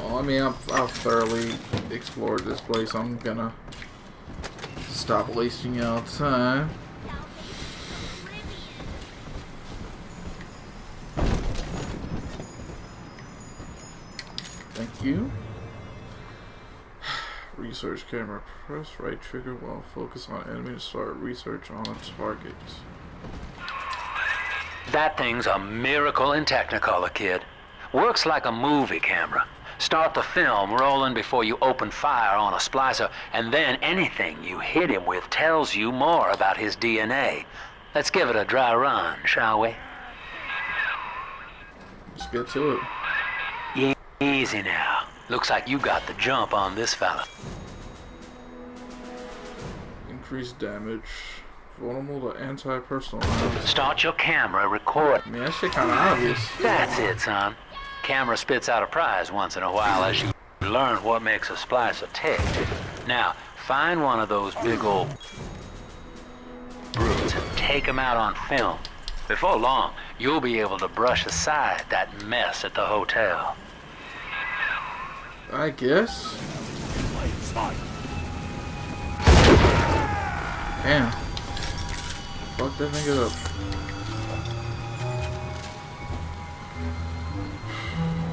Well, I mean, I've thoroughly explored this place. I'm gonna stop wasting y'all time. Thank you. Research camera. Press right trigger while focus on enemy to start research on a target. That thing's a miracle in Technicolor, kid. Works like a movie camera. Start the film rolling before you open fire on a splicer, and then anything you hit him with tells you more about his DNA. Let's give it a dry run, shall we? Let's get to it. Easy now. Looks like you got the jump on this fella. Increased damage. Vulnerable to anti-personal rounds. Start your camera, record. I mean, that shit kinda obvious. That's it, son. Camera spits out a prize once in a while as you learn what makes a splicer tick. Now, find one of those big old brutes and take them out on film. Before long, you'll be able to brush aside that mess at the hotel. I guess. Damn. Fuck that nigga up.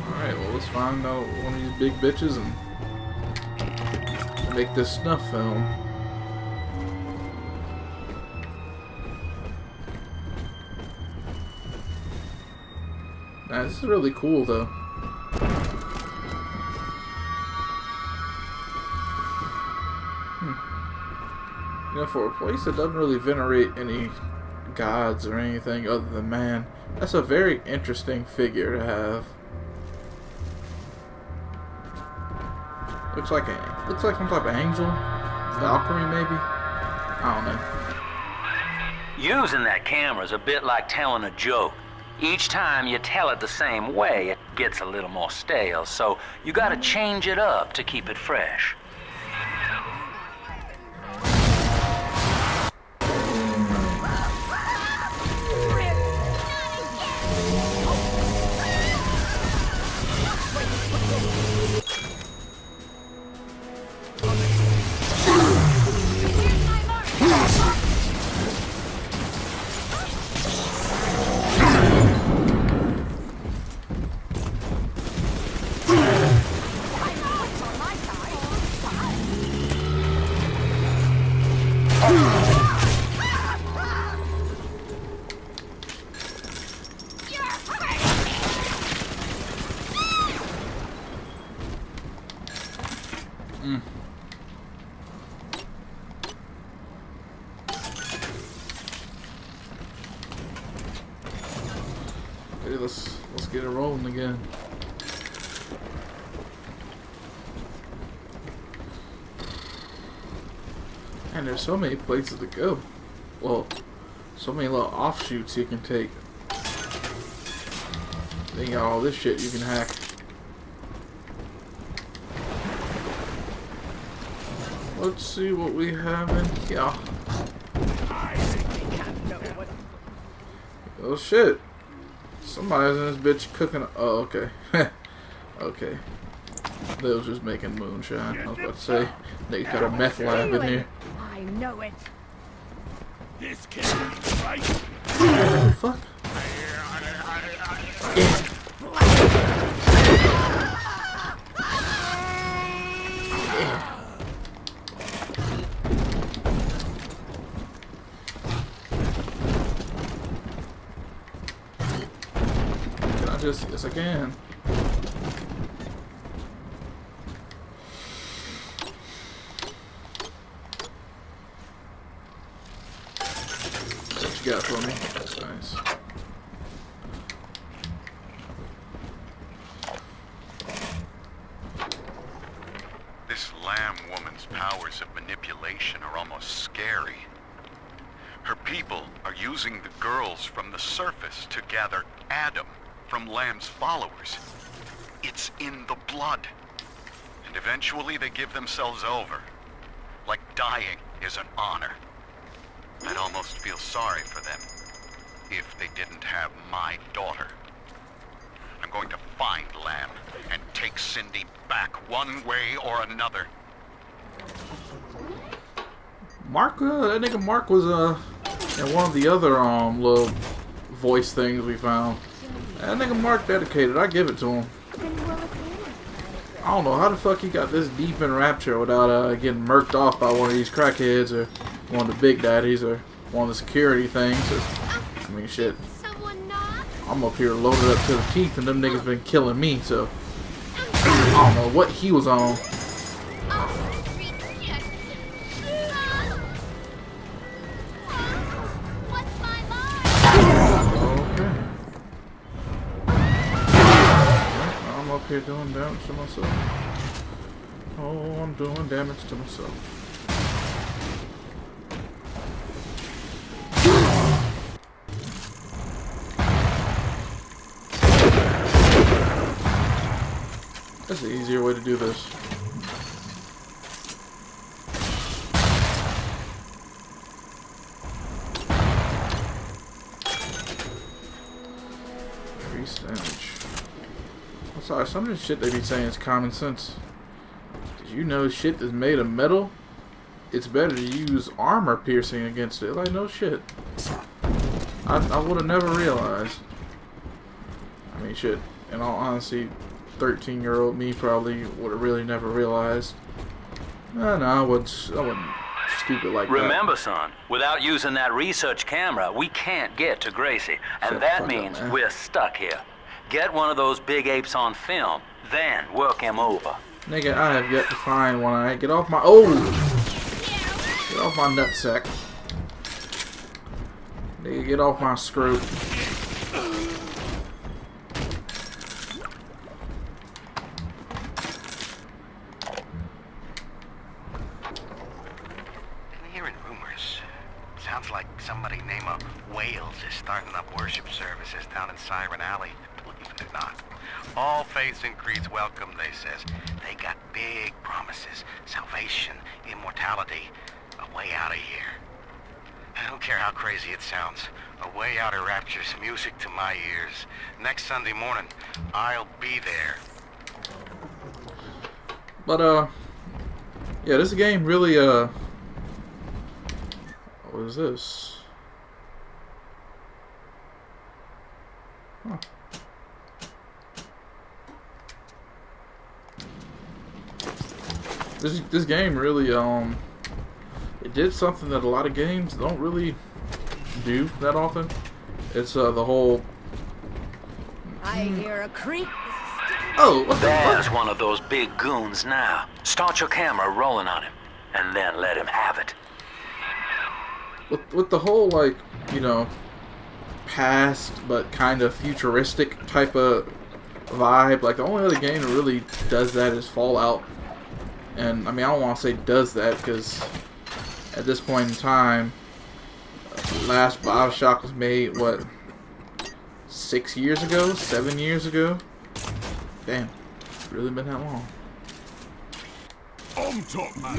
Alright, well, let's find out one of these big bitches and make this snuff film. Nah, this is really cool, though. You know, for a place that doesn't really venerate any gods or anything other than man, that's a very interesting figure to have. Looks like some type of angel, Valkyrie maybe. I don't know. Using that camera is a bit like telling a joke. Each time you tell it the same way, it gets a little more stale. So you got to change it up to keep it fresh. Okay, let's get it rolling again. And there's so many places to go. Well, so many little offshoots you can take. Then you got all this shit you can hack. Let's see what we have in here. Oh shit. Somebody's in this bitch cooking. Oh, okay. Okay. They was just making moonshine. I was about to say, they got a meth lab in here. I know it. This can't be right. What the fuck? Yeah. Can I just? Yes, I can. What you got for me? That's nice. This Lamb woman's powers of manipulation are almost scary. Her people are using the girls from the surface to gather Adam from Lamb's followers. It's in the blood. And eventually they give themselves over. Like dying is an honor. I'd almost feel sorry for them if they didn't have my daughter. I'm going to find Lamb and take Cindy back one way or another. Mark, that nigga Mark was in one of the other little voice things we found. That nigga Mark dedicated. I give it to him. I don't know how the fuck he got this deep in Rapture without getting murked off by one of these crackheads or one of the big daddies or one of the security things. I mean, shit. I'm up here loaded up to the teeth, and them niggas been killing me. So I don't know what he was on. Up here doing damage to myself. Oh, I'm doing damage to myself. That's the easier way to do this. Increase damage. Sorry, some of the shit they be saying is common sense. Did you know shit that's made of metal? It's better to use armor piercing against it. Like, no shit. I would have never realized. I mean, shit. In all honesty, 13-year-old me probably would have really never realized. No, I wasn't stupid like that. Remember, son, without using that research camera, we can't get to Gracie. And that means we're stuck here. Get one of those big apes on film, then work him over. Nigga, I have yet to find one. I get off my get off my nutsack. Nigga, get off my screw. Been hearing rumors. Sounds like somebody named Wales is starting up worship services down in Siren Alley. Believe it or not. All faiths and creeds welcome, they says. They got big promises. Salvation, immortality, a way out of here. I don't care how crazy it sounds. A way out of Rapture's music to my ears. Next Sunday morning, I'll be there. But, yeah, this game really, what is this? Huh. This game really, it did something that a lot of games don't really do that often. It's, the whole... I hear a creak. Oh, what the fuck? There's one of those big goons now. Start your camera rolling on him, and then let him have it. With the whole, like, you know, past but kind of futuristic type of vibe, like, the only other game that really does that is Fallout. And, I mean, I don't want to say does that, because at this point in time, last Bioshock was made, what, 6 years ago? 7 years ago? Damn, it's really been that long. On top, man.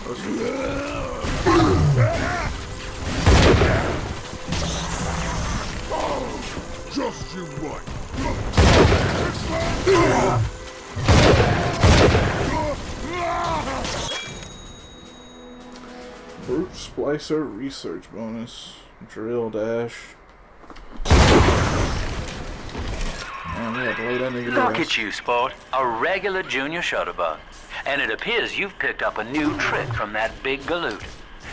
Oh, shit. Just you right. Brute Splicer research bonus. Drill dash. Man, we have to lay that nigga Look down. at you, sport. A regular junior shutterbug. And it appears you've picked up a new trick from that big galoot.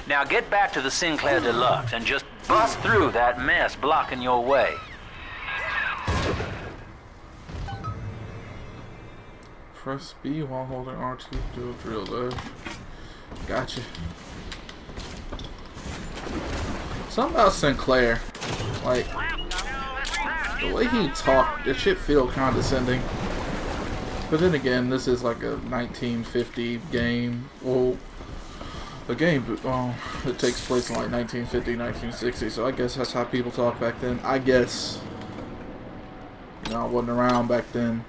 Now get back to the Sinclair Deluxe and just bust through that mess blocking your way. Press B while holding R2 to do a drill dash. Gotcha. Something about Sinclair. Like, the way he talked, it shit feel condescending. But then again, this is like a 1950 game. Well, a game that takes place in like 1950, 1960. So I guess that's how people talk back then. I guess. You know, I wasn't around back then.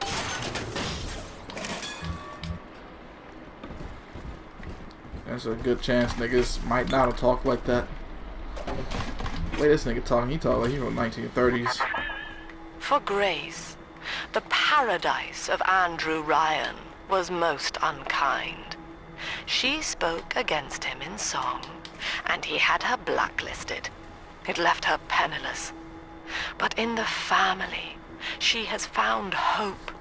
There's a good chance niggas might not have talked like that. Wait, this nigga talking, he talked like he from the 1930s. For Grace, The paradise of Andrew Ryan was most unkind. She spoke against him in song, and he had her blacklisted. It left her penniless. But in the family, she has found hope,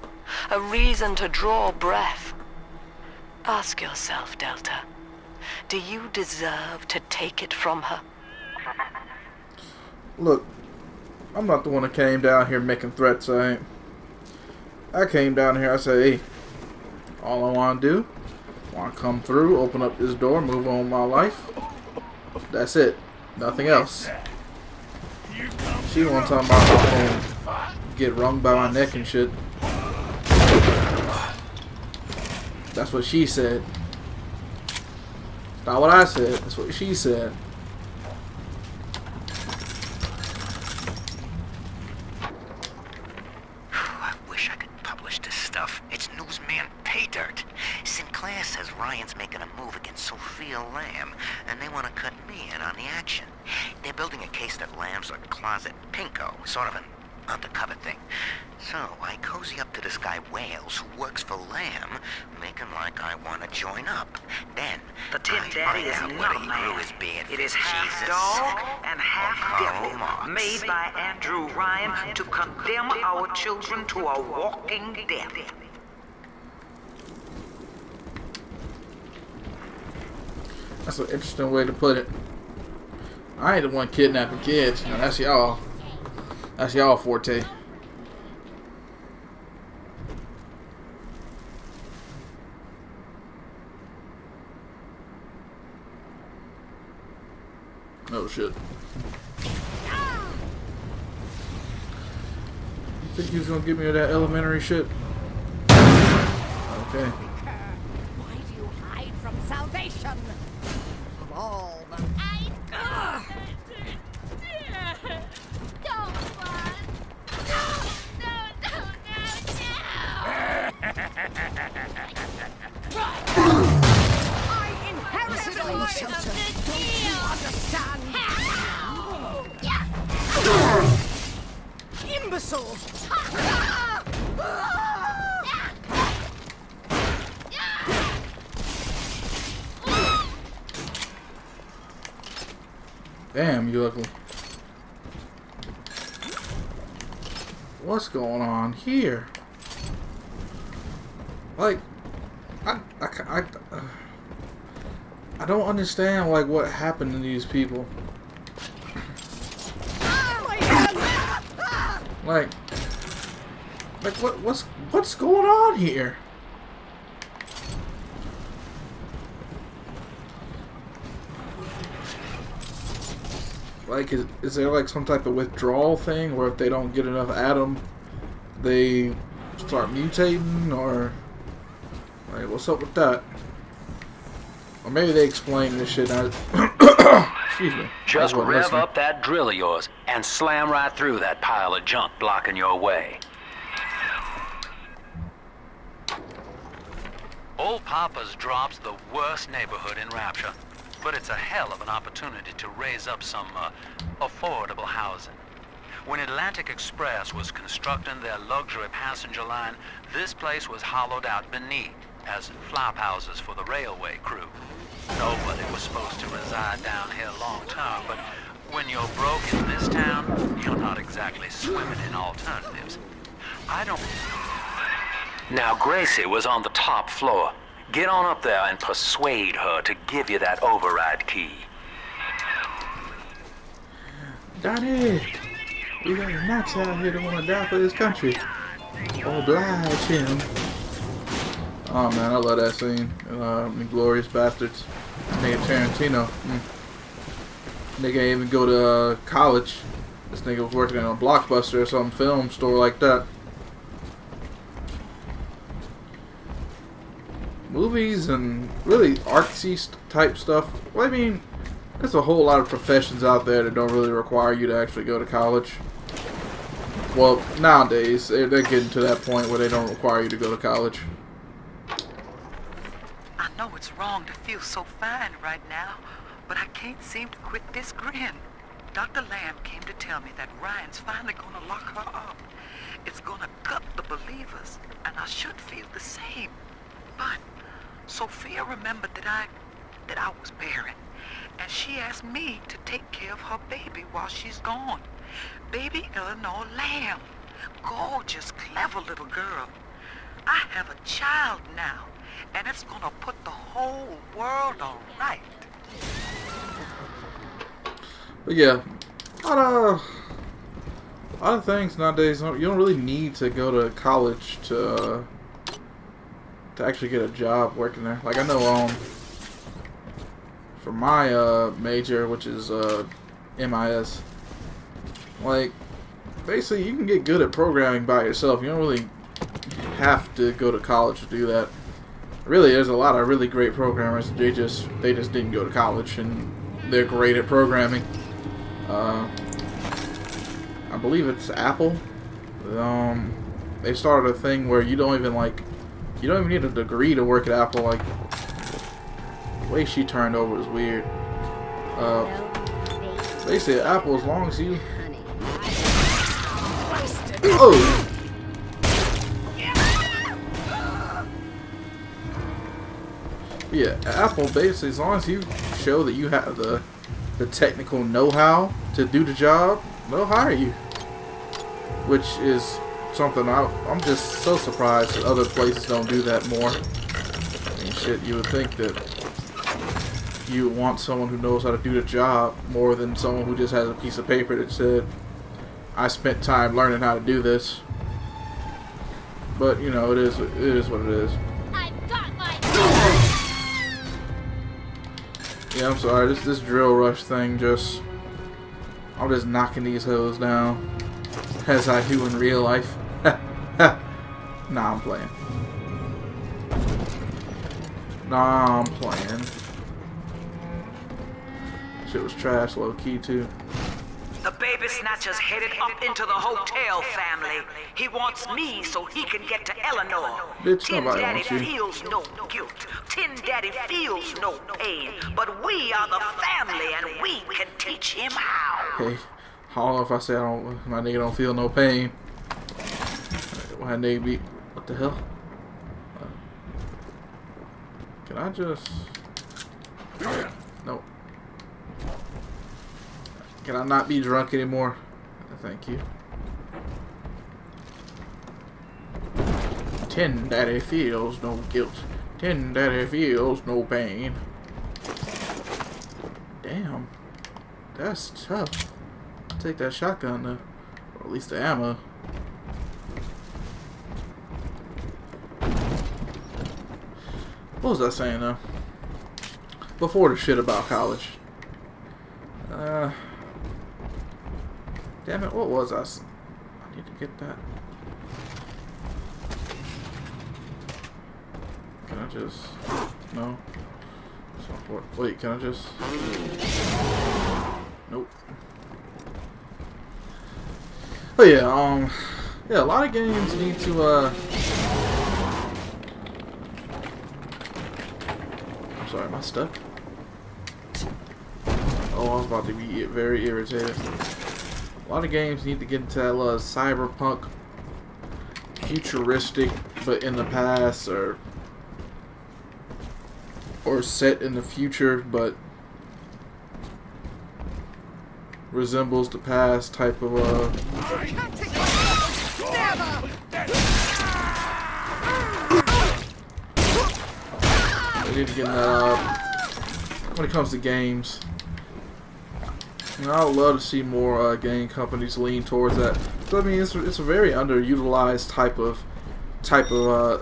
a reason to draw breath. Ask yourself, Delta, do you deserve to take it from her? Look, I'm not the one that came down here making threats, I ain't. I came down here, I said, hey, all I want to do, want to come through, open up this door, move on with my life. That's it. Nothing else. She won't talk about how get wrung by my neck and shit. That's what she said. Not what I said. That's what she said. I wish I could publish this stuff. It's newsman pay dirt. Sinclair says Ryan's making a move against Sophia Lamb, and they want to cut me in on the action. They're building a case that Lamb's a closet pinko, sort of an undercover thing. So I cozy up to this guy Wales, who works for Lamb, making like I want to join up. Then The Tin I Daddy find is out not what a he man. grew his beard It for is half Jesus. dog and half Karl devil, Marx. made by Andrew Ryan to condemn our children to a walking death. That's an interesting way to put it. I ain't the one kidnapping kids. You know, that's y'all. That's y'all forte. Oh shit. You think he was gonna give me that elementary shit? Okay. Why do you hide from salvation? Of all the... I inherited all shelter. Don't you understand? Imbecile! Damn, you ugly. What's going on here? Like, I don't understand like what happened to these people. Like what's going on here? Like, is there like some type of withdrawal thing where if they don't get enough Adam, they start mutating, or like what's up with that? Or maybe they explain this shit out. Excuse me. Just I wasn't rev listening. up that drill of yours and slam right through that pile of junk blocking your way. Old Papa's Drop's the worst neighborhood in Rapture, but it's a hell of an opportunity to raise up some affordable housing. When Atlantic Express was constructing their luxury passenger line, this place was hollowed out beneath as flop houses for the railway crew. Nobody was supposed to reside down here long term, but when you're broke in this town, you're not exactly swimming in alternatives. Now, Gracie was on the top floor. Get on up there and persuade her to give you that override key. Daddy, we got nuts out here that want to die for this country. Oblige him. Oh man, I love that scene. Glorious Bastards. Nigga Tarantino. Nigga ain't even go to college. This nigga was working in a Blockbuster or some film store like that. Movies and really artsy type stuff. Well, I mean, there's a whole lot of professions out there that don't really require you to actually go to college. Well, nowadays, they're getting to that point where they don't require you to go to college. I know it's wrong to feel so fine right now, but I can't seem to quit this grin. Dr. Lamb came to tell me that Ryan's finally gonna lock her up. It's gonna gut the Sophia remembered that I was barren, and she asked me to take care of her baby while she's gone. Baby Eleanor Lamb. Gorgeous, clever little girl. I have a child now, and it's gonna put the whole world all right. But yeah, a lot of things nowadays. You don't really need to go to college to actually get a job working there. Like I know, for my major, which is MIS, like basically you can get good at programming by yourself. You don't really have to go to college to do that. Really, there's a lot of really great programmers. They just didn't go to college, and they're great at programming. I believe it's Apple. They started a thing where you don't even need a degree to work at Apple. Like the way she turned over was weird. Basically, at Apple, as long as you yeah, Apple basically, as long as you show that you have the technical know-how to do the job, they'll hire you. Which is something I'm just so surprised that other places don't do that more. I mean, shit, you would think that you would want someone who knows how to do the job more than someone who just has a piece of paper that said, I spent time learning how to do this. But, you know, it is what it is. I've got my Yeah, I'm sorry, this drill rush thing I'm just knocking these hoes down as I do in real life. Nah, I'm playing. Nah, I'm playing. Shit was trash, low key too. The baby snatcher's headed up into the hotel, family. He wants me so he can get to Eleanor. Bitch, Tin nobody Daddy wants you. feels no guilt. Tin Daddy feels no pain. But we are the family, and we can teach him how. Hey, I don't know if I say my nigga don't feel no pain. My nigga be, what the hell? Can I just? No. Can I not be drunk anymore? Thank you. Tin Daddy feels no guilt. Tin Daddy feels no pain. Damn. That's tough. I'll take that shotgun though. Or at least the ammo. What was I saying though? Before the shit about college. Damn it, what was I? I need to get that. Can I just... No. Wait, can I just... Nope. Oh yeah, yeah, a lot of games need to, I'm sorry, am I stuck? Oh, I was about to be very irritated. A lot of games need to get into that cyberpunk, futuristic, but in the past, or set in the future, but resembles the past type of I need to get that when it comes to games. You know, I would love to see more game companies lean towards that. So, I mean, it's a very underutilized type of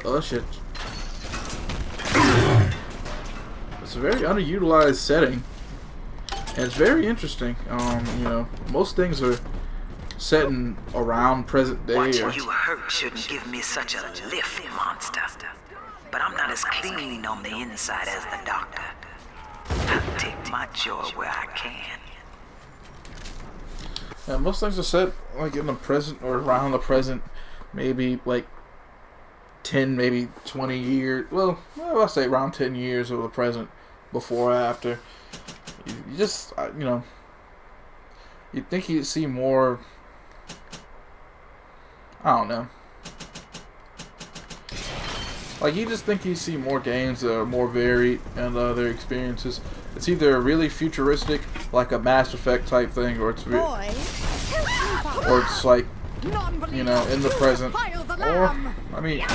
oh shit. It's a very underutilized setting, and it's very interesting. You know, most things are set in around present day. Watching you hurt shouldn't give me such a lift, monster. But I'm not as clean on the inside as the doctor. I'll take my joy where I can. Yeah, most things are set like in the present or around the present, maybe like 10, maybe 20 years. Well, I'll say around 10 years of the present, before or after. You just, you know, you'd think you'd see more. I don't know. Like, you just think you see more games that are more varied and their experiences. It's either really futuristic, like a Mass Effect type thing, or it's like, you know, in the present. Or, I mean,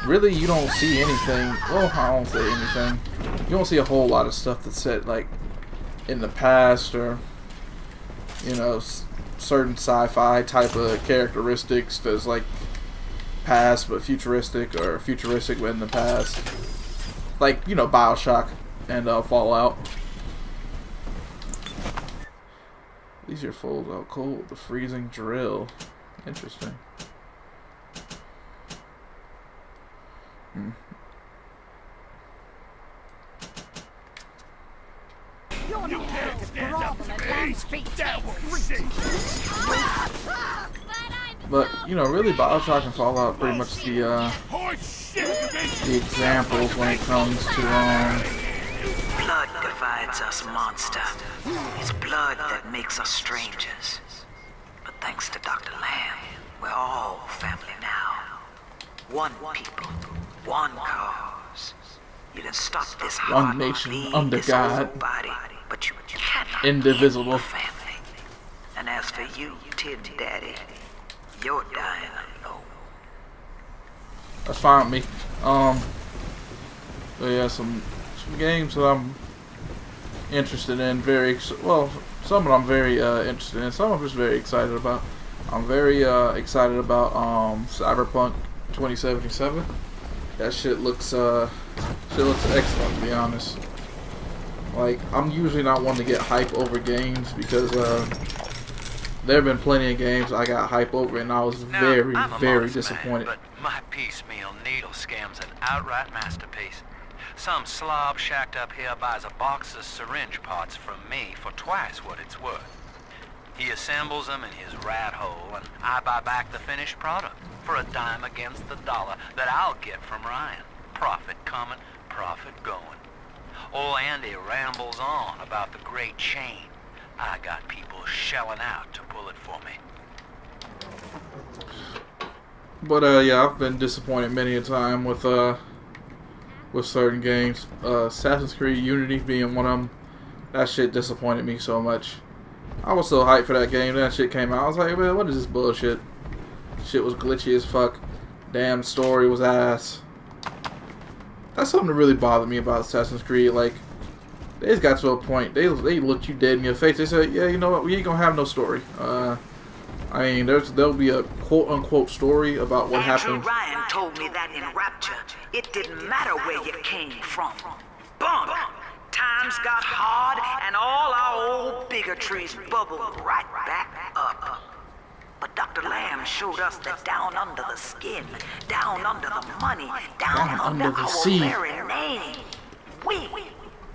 really, you don't see anything. Well, I don't say anything. You don't see a whole lot of stuff that's set like in the past, or, you know, certain sci-fi type of characteristics that's like past but futuristic, or futuristic but in the past, like, you know, Bioshock and Fallout. These are fold out cold. The freezing drill. Interesting. You can't stand up to me. That was sick. But, you know, really, Bioshock and Fallout pretty much the examples when it comes to Blood divides us, monster. It's blood that makes us strangers. But thanks to Dr. Lamb, we're all family now. One people, one cause. You can stop this one nation under God, body, but you cannot indivisible. end your family. And as for you, Tid Daddy, you're dying alone. That's fine with me. But yeah, some games that I'm interested in. Well, some of them I'm very interested in. Some I'm just very excited about. I'm very excited about Cyberpunk 2077. That shit looks excellent, to be honest. Like, I'm usually not one to get hype over games, because there have been plenty of games I got hype over and I was very disappointed. Man, but my piecemeal needle scam's an outright masterpiece. Some slob shacked up here buys a box of syringe parts from me for twice what it's worth. He assembles them in his rat hole, and I buy back the finished product for a dime against the dollar that I'll get from Ryan. Profit coming, profit going. Old Andy rambles on about the great chain. I got people shelling out to pull it for me. But yeah, I've been disappointed many a time with certain games. Assassin's Creed Unity being one of them. That shit disappointed me so much. I was so hyped for that game. That shit came out. I was like, man, what is this bullshit? Shit was glitchy as fuck. Damn story was ass. That's something that really bothered me about Assassin's Creed. Like, they just got to a point. They looked you dead in your face. They said, yeah, you know what? We ain't gonna have no story. I mean, there'll be a quote-unquote story about what happened. Andrew Ryan told me that in Rapture, it didn't matter where you came from. Bump! Times got hard, and all our old bigotries bubbled right back up. But Dr. Lamb showed us that down under the skin, down under the money, down under the our sea, very name, we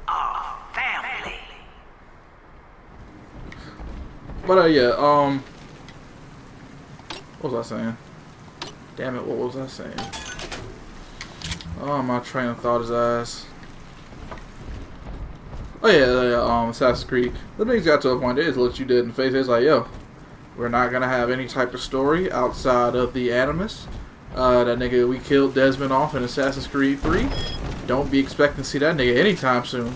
are family. But yeah, what was I saying? Damn it, what was I saying? Oh, my train of thought is ass. Oh yeah, Assassin's Creed. The things got to a point, they just looked you dead in the face. It's like, yo, we're not gonna have any type of story outside of the Animus. That nigga, we killed Desmond off in Assassin's Creed 3. Don't be expecting to see that nigga anytime soon.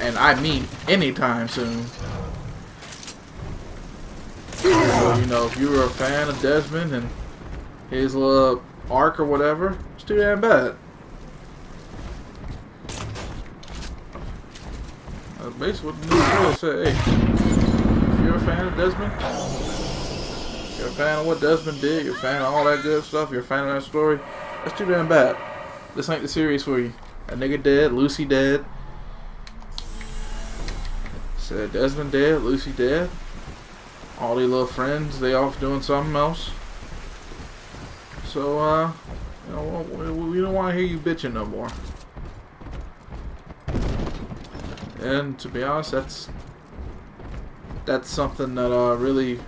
And I mean anytime soon. So, you know, if you were a fan of Desmond and his little arc or whatever, it's too damn bad. That's basically what the news said. Hey, if you're a fan of Desmond, you're a fan of what Desmond did, you're a fan of all that good stuff, you're a fan of that story, that's too damn bad. This ain't the series for you. That nigga dead, Lucy dead. Said Desmond dead, Lucy dead. All these little friends, they off doing something else. So, you know, we don't want to hear you bitching no more. And to be honest, that's something that really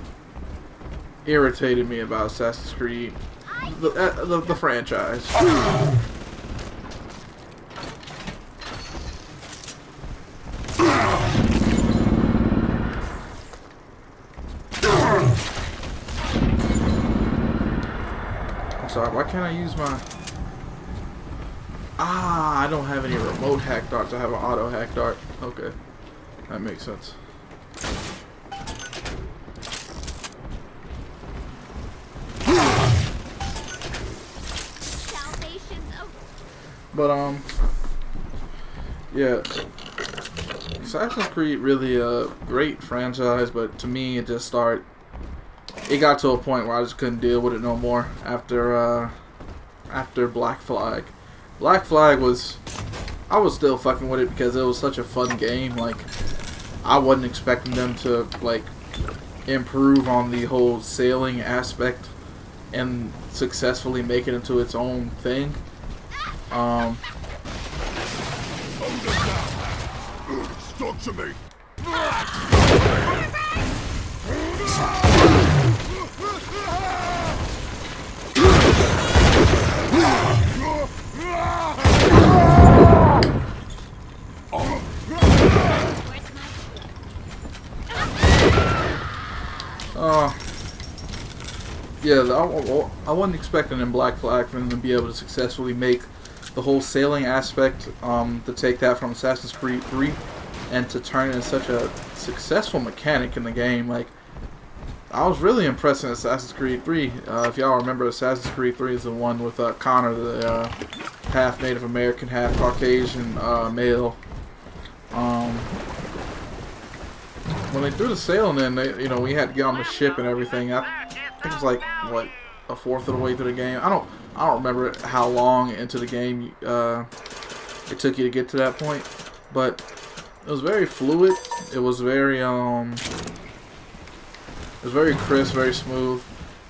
irritated me about Assassin's Creed, the franchise. I'm sorry, why can't I use my... Ah, I don't have any remote hack darts. I have an auto hack dart. Okay, that makes sense. But yeah, Assassin's Creed really a great franchise, but to me it just it got to a point where I just couldn't deal with it no more after Black Flag. Black Flag I was still fucking with it because it was such a fun game. Like, I wasn't expecting them to like improve on the whole sailing aspect and successfully make it into its own thing. Stuck to me. Yeah, I wasn't expecting in Black Flag for them to be able to successfully make the whole sailing aspect, to take that from Assassin's Creed 3 and to turn it into such a successful mechanic in the game. Like, I was really impressed in Assassin's Creed 3. If y'all remember, Assassin's Creed 3 is the one with Connor, the half Native American, half Caucasian male. When they threw the sailing in, we had to get on the ship and everything. I think it was like, what, a fourth of the way through the game. I don't remember how long into the game it took you to get to that point, but it was very fluid. It was very crisp, very smooth.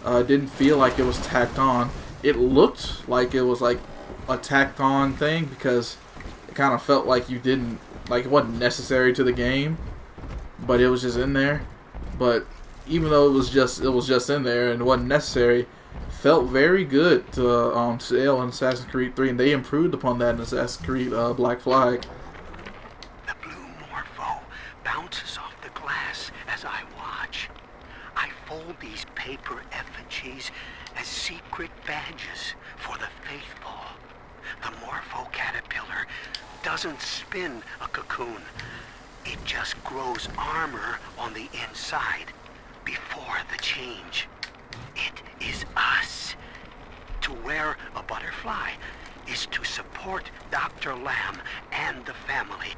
It didn't feel like it was tacked on. It looked like it was like a tacked on thing because it kind of felt like it wasn't necessary to the game, but it was just in there. But even though it was just in there and it wasn't necessary, felt very good to sail in Assassin's Creed 3, and they improved upon that in Assassin's Creed Black Flag. The blue morpho bounces off the glass as I watch. I fold these paper effigies as secret badges for the faithful. The morpho caterpillar doesn't spin a cocoon. It just grows armor on the inside before the change. It is us. To wear a butterfly is to support Dr. Lamb and the family.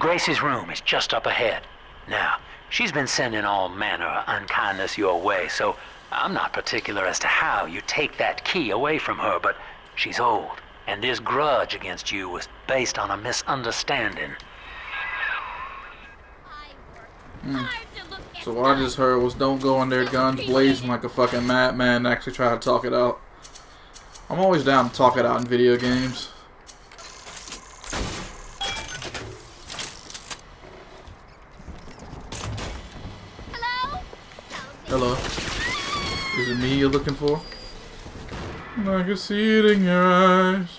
Gracie's room is just up ahead. Now, she's been sending all manner of unkindness your way, so I'm not particular as to how you take that key away from her, but she's old, and this grudge against you was based on a misunderstanding. So what I just heard was don't go in there guns blazing like a fucking madman and actually try to talk it out. I'm always down to talk it out in video games. Hello? Is it me you're looking for? I can see it in your eyes.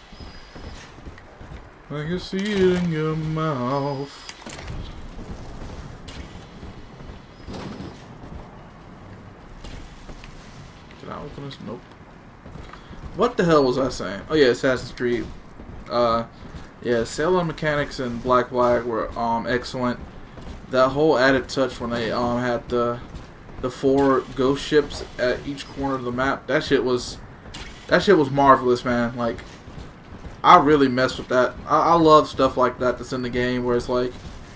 I can see it in your mouth. Can I open this? Nope. What the hell was I saying? Oh yeah, Assassin's Creed. Yeah, sailing mechanics in Black Flag were excellent. That whole added touch when they had the 4 ghost ships at each corner of the map. That shit was marvelous, man. Like, I really messed with that. I love stuff like that that's in the game where it's like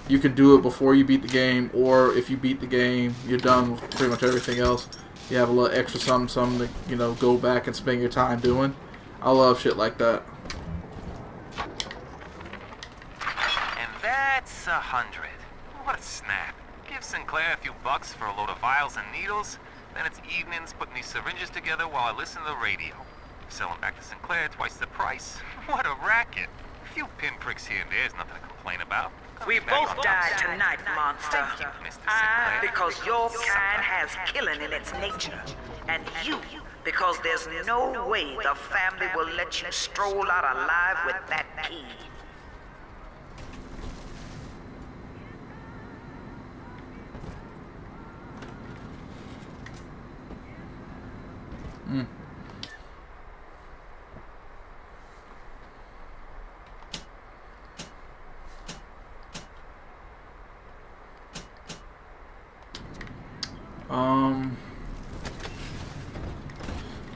you can do it before you beat the game, or if you beat the game, you're done with pretty much everything else. You have a little extra something to, go back and spend your time doing. I love shit like that. And that's 100. What a snap. Give Sinclair a few bucks for a load of vials and needles, then it's evenings putting these syringes together while I listen to the radio. Sell them back to Sinclair twice the price. What a racket. A few pinpricks here and there is nothing to complain about. We both died tonight, monster. Thank you, Mr. I, Sinclair. because your kind has killing in its nature. And you, because there's no way the family will let you stroll out alive with that key.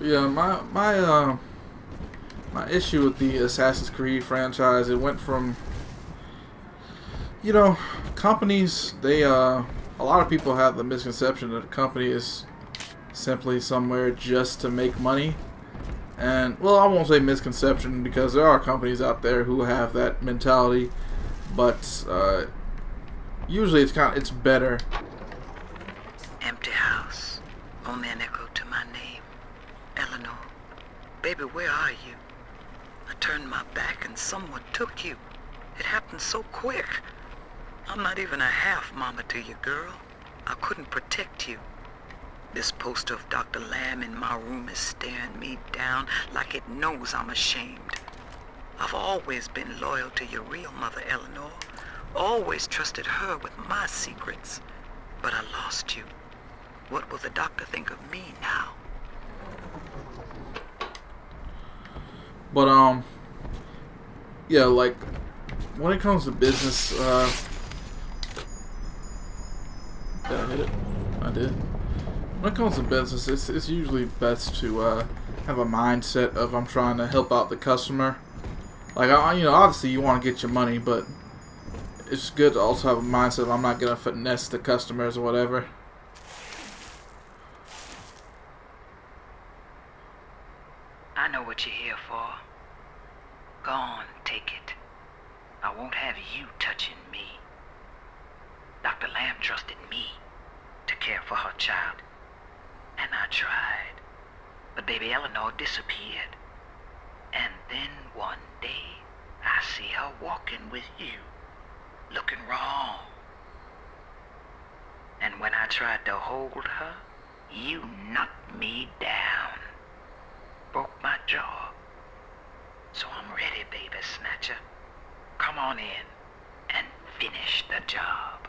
Yeah, my issue with the Assassin's Creed franchise, it went from, you know, companies, they a lot of people have the misconception that a company is simply somewhere just to make money. And, well, I won't say misconception, because there are companies out there who have that mentality, but usually it's better. Empty house. Only an echo to my name. Eleanor. Baby, where are you? I turned my back and someone took you. It happened so quick. I'm not even a half mama to you, girl. I couldn't protect you. This poster of Dr. Lamb in my room is staring me down like it knows I'm ashamed. I've always been loyal to your real mother, Eleanor. Always trusted her with my secrets. But I lost you. What will the doctor think of me now? But, yeah, like, when it comes to business, did I hit it? I did. When it comes to business, it's usually best to have a mindset of I'm trying to help out the customer. Like, you know, obviously you want to get your money, but it's good to also have a mindset of I'm not gonna finesse the customers or whatever. I know what you're here for. Go on, take it. I won't have you touching me. Dr. Lamb trusted me to care for her child. And I tried. But baby Eleanor disappeared. And then one day, I see her walking with you, looking wrong. And when I tried to hold her, you knocked me down. Broke my jaw. So I'm ready, baby snatcher. Come on in and finish the job.